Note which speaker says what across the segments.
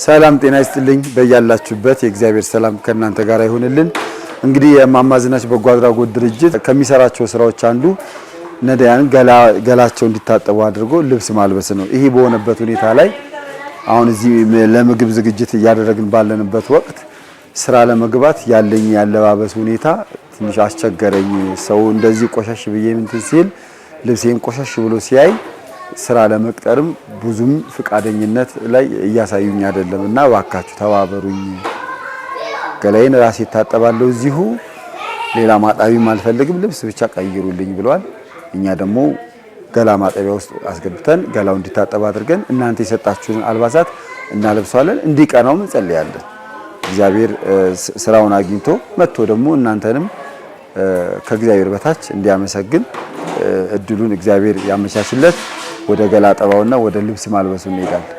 Speaker 1: ሰላም ጤና ይስጥልኝ በያላችሁበት የእግዚአብሔር ሰላም ከእናንተ ጋር ይሁንልን። እንግዲህ የማማ ዝናሽ በጎ አድራጎት ድርጅት ከሚሰራቸው ስራዎች አንዱ ነዳያን ገላቸው እንዲታጠቡ አድርጎ ልብስ ማልበስ ነው። ይሄ በሆነበት ሁኔታ ላይ አሁን እዚህ ለምግብ ዝግጅት እያደረግን ባለንበት ወቅት ስራ ለመግባት ያለኝ ያለባበስ ሁኔታ ትንሽ አስቸገረኝ። ሰው እንደዚህ ቆሻሽ ብዬ እንትን ሲል ልብሴን ቆሻሽ ብሎ ሲያይ ስራ ለመቅጠርም ብዙም ፍቃደኝነት ላይ እያሳዩኝ አይደለምና ዋካችሁ ተባበሩኝ። ገላዬን ራሴ ታጠባለሁ እዚሁ ሌላ ማጣቢም አልፈልግም ልብስ ብቻ ቀይሩልኝ ብለዋል። እኛ ደግሞ ገላ ማጠቢያ ውስጥ አስገብተን ገላው እንዲታጠብ አድርገን እናንተ የሰጣችሁን አልባሳት እናለብሳለን። እንዲቀናው እንጸልያለን። እግዚአብሔር ስራውን አግኝቶ መጥቶ ደግሞ እናንተንም ከእግዚአብሔር በታች እንዲያመሰግን እድሉን እግዚአብሔር ያመቻችለት። ወደ ገላ አጠባውና ወደ ልብስ ማልበሱ እንሄዳለን።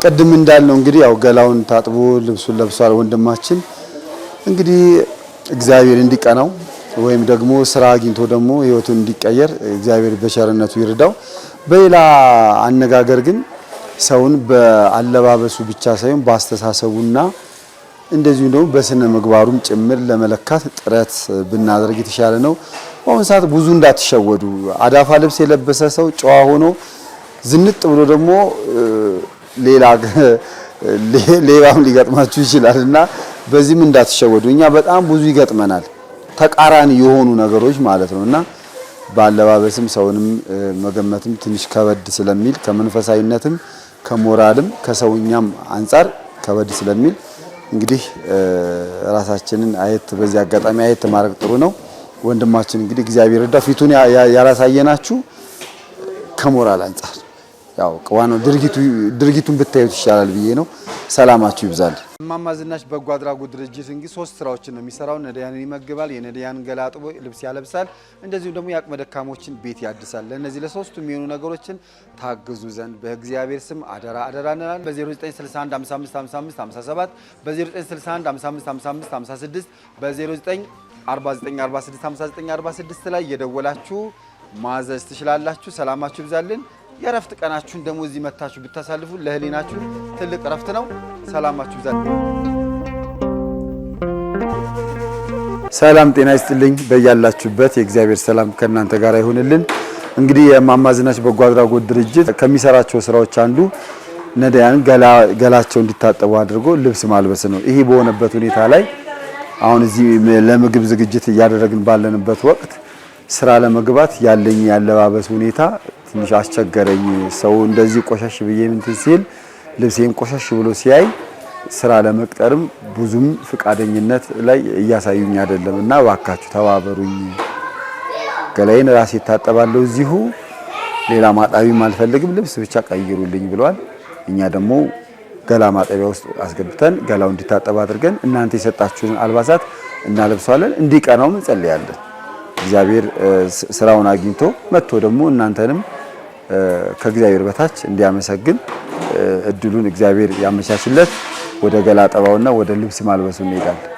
Speaker 1: ቀድም እንዳልነው እንግዲህ ያው ገላውን ታጥቦ ልብሱን ለብሷል ወንድማችን። እንግዲህ እግዚአብሔር እንዲቀናው ወይም ደግሞ ስራ አግኝቶ ደግሞ ህይወቱን እንዲቀየር እግዚአብሔር በቸርነቱ ይርዳው። በሌላ አነጋገር ግን ሰውን በአለባበሱ ብቻ ሳይሆን በአስተሳሰቡና እንደዚሁ ደግሞ በስነ ምግባሩም ጭምር ለመለካት ጥረት ብናደርግ የተሻለ ነው። በአሁኑ ሰዓት ብዙ እንዳትሸወዱ። አዳፋ ልብስ የለበሰ ሰው ጨዋ ሆኖ ዝንጥ ብሎ ደግሞ ሌላም ሊገጥማችሁ ይችላልና በዚህም እንዳትሸወዱ። እኛ በጣም ብዙ ይገጥመናል ተቃራኒ የሆኑ ነገሮች ማለት ነውና ባለባበስም ሰውንም መገመትም ትንሽ ከበድ ስለሚል ከመንፈሳዊነትም ከሞራልም ከሰውኛም አንፃር ከበድ ስለሚል እንግዲህ ራሳችንን አየት በዚህ አጋጣሚ አየት ማድረግ ጥሩ ነው። ወንድማችን እንግዲህ እግዚአብሔር ረዳ ፊቱን ያላሳየናችሁ ከሞራል አንፃር ያው ቀዋኑ ድርጊቱን ብታዩት ይሻላል ብዬ ነው። ሰላማችሁ ይብዛል። ማማ ዝናሽ በጎ አድራጎት ድርጅት እንግዲህ 3 ስራዎችን ነው የሚሰራው። ነዳያንን ይመግባል፣ የነዳያን ገላ አጥቦ ልብስ ያለብሳል፣ እንደዚሁም ደግሞ የአቅመ ደካሞችን ቤት ያድሳል። ለነዚህ ለሶስቱ የሚሆኑ ነገሮችን ታግዙ ዘንድ በእግዚአብሔር ስም አደራ እንላለን። በ0961 5555 57 በ0961 5555 56 በ094946 5946 ላይ የደወላችሁ ማዘዝ ትችላላችሁ። ሰላማችሁ ይብዛልን። የረፍት ቀናችሁን ደግሞ እዚህ መታችሁ ብታሳልፉ ለህሊናችሁ ትልቅ ረፍት ነው። ሰላማችሁ ይብዛልን። ሰላም ጤና ይስጥልኝ በያላችሁበት የእግዚአብሔር ሰላም ከእናንተ ጋር ይሁንልን። እንግዲህ የማማ ዝናሽ በጎ አድራጎት ድርጅት ከሚሰራቸው ስራዎች አንዱ ነዳያን ገላቸው እንዲታጠቡ አድርጎ ልብስ ማልበስ ነው። ይሄ በሆነበት ሁኔታ ላይ አሁን እዚህ ለምግብ ዝግጅት እያደረግን ባለንበት ወቅት ስራ ለመግባት ያለኝ ያለባበስ ሁኔታ ትንሽ አስቸገረኝ። ሰው እንደዚህ ቆሻሽ ብዬ እንትን ሲል ልብሴን ቆሻሽ ብሎ ሲያይ ስራ ለመቅጠርም ብዙም ፍቃደኝነት ላይ እያሳዩኝ አይደለምና እባካችሁ ተባበሩኝ ገላዬን ራሴ ታጠባለሁ እዚሁ ሌላ ማጣቢም አልፈልግም ልብስ ብቻ ቀይሩልኝ ብለዋል እኛ ደግሞ ገላ ማጠቢያ ውስጥ አስገብተን ገላው እንዲታጠብ አድርገን እናንተ የሰጣችሁን አልባሳት እናለብሳለን እንዲቀናውም እንጸልያለን እግዚአብሔር ስራውን አግኝቶ መጥቶ ደግሞ እናንተንም ከእግዚአብሔር በታች እንዲያመሰግን እድሉን እግዚአብሔር ያመቻችለት ወደ ገላ አጠባውና ወደ ልብስ ማልበሱ እንሄዳለን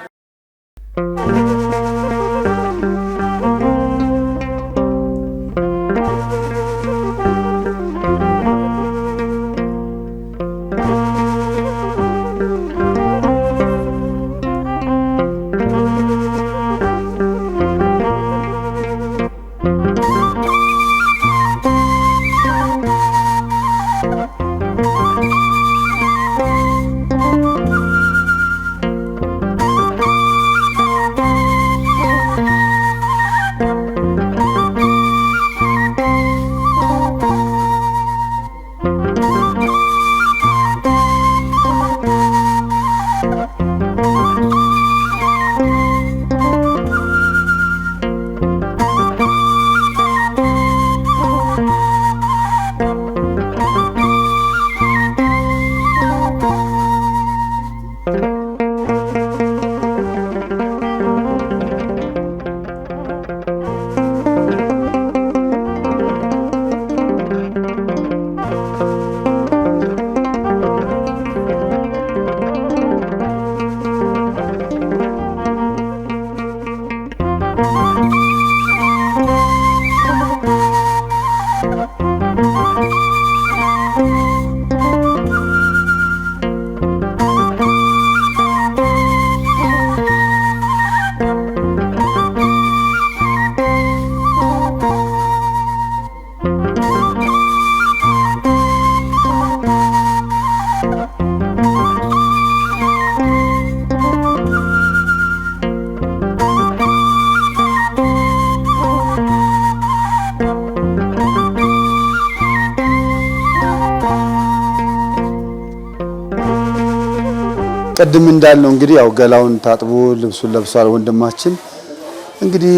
Speaker 1: ቅድም እንዳልነው እንግዲህ ያው ገላውን ታጥቦ ልብሱን ለብሷል ወንድማችን እንግዲህ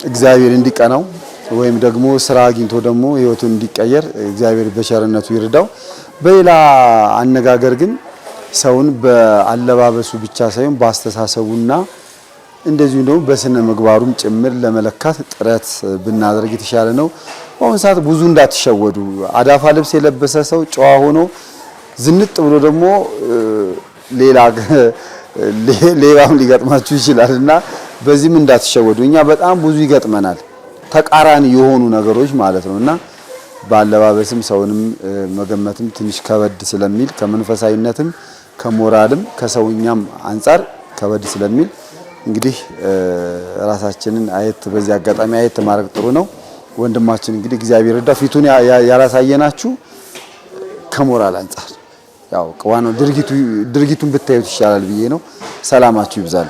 Speaker 1: እግዚአብሔር እንዲቀናው ወይም ደግሞ ስራ አግኝቶ ደግሞ ህይወቱን እንዲቀየር እግዚአብሔር በቸርነቱ ይርዳው በሌላ አነጋገር ግን ሰውን በአለባበሱ ብቻ ሳይሆን በአስተሳሰቡና እንደዚሁ ደግሞ በስነ ምግባሩም ጭምር ለመለካት ጥረት ብናደርግ የተሻለ ነው አሁን ሰዓት ብዙ እንዳትሸወዱ አዳፋ ልብስ የለበሰ ሰው ጨዋ ሆኖ ዝንጥ ብሎ ደግሞ ሌላም ሊገጥማችሁ ይችላልና በዚህም እንዳትሸወዱ እኛ በጣም ብዙ ይገጥመናል ተቃራኒ የሆኑ ነገሮች ማለት ነውና ባለባበስም ሰውንም መገመትም ትንሽ ከበድ ስለሚል ከመንፈሳዊነትም ከሞራልም ከሰውኛም አንፃር ከበድ ስለሚል እንግዲህ ራሳችንን አየት በዚህ አጋጣሚ አየት ማድረግ ጥሩ ነው ወንድማችን እንግዲህ እግዚአብሔር ረዳ ፊቱን ያላሳየናችሁ ከሞራል አንፃር ያው ቀዋኑ ድርጊቱን ብታዩት ይሻላል ብዬ ነው ሰላማችሁ ይብዛል